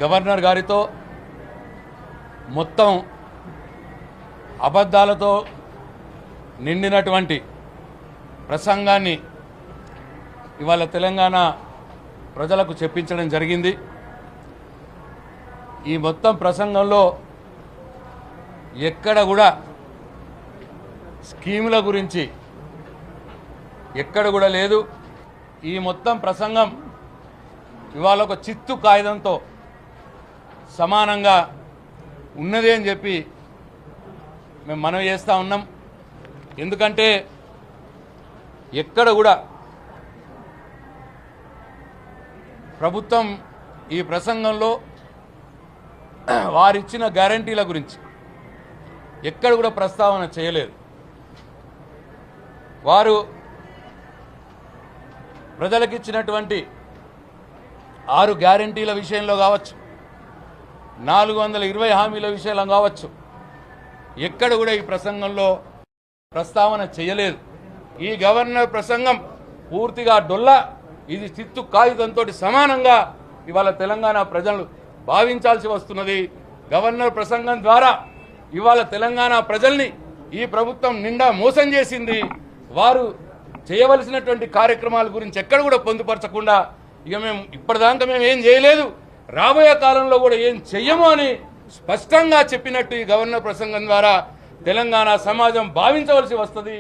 Governor గారితో మొత్తం అబద్ధాలతో నిండినటువంటి ప్రసంగాన్ని ఇవాళ తెలంగాణ ప్రజలకు చెప్పించడం జరిగింది। ఈ మొత్తం ప్రసంగంలో ఎక్కడ కూడా స్కీముల గురించి ఎక్కడ కూడా లేదు। ఈ మొత్తం ప్రసంగం ఇవాళ ఒక చిత్తు కాగితంతో సమానంగా ఉన్నది అని చెప్పి మేము మనవి చేస్తూ ఉన్నాం। ఎందుకంటే ఎక్కడ కూడా ప్రభుత్వం ఈ ప్రసంగంలో వారిచ్చిన గ్యారంటీల గురించి ఎక్కడ కూడా ప్రస్తావన చేయలేదు। వారు ప్రజలకు ఇచ్చినటువంటి 6 గ్యారంటీల విషయంలో కావచ్చు, 420 హామీల విషయంలో కావచ్చు, ఎక్కడ కూడా ఈ ప్రసంగంలో ప్రస్తావన చేయలేదు। ఈ గవర్నర్ ప్రసంగం పూర్తిగా డొల్లా, ఇది చిత్తు కాగితంతో సమానంగా ఇవాళ తెలంగాణ ప్రజలు భావించాల్సి వస్తున్నది। గవర్నర్ ప్రసంగం ద్వారా ఇవాళ తెలంగాణ ప్రజల్ని ఈ ప్రభుత్వం నిండా మోసం చేసింది। వారు చేయవలసినటువంటి కార్యక్రమాల గురించి ఎక్కడ కూడా పొందుపరచకుండా ఇక మేము ఇప్పటిదాకా మేము ఏం చేయలేదు, రాబోయే కాలంలో కూడా ఏం చెయ్యము అని స్పష్టంగా చెప్పినట్టు ఈ గవర్నర్ ప్రసంగం ద్వారా తెలంగాణ సమాజం భావించవలసి వస్తుంది।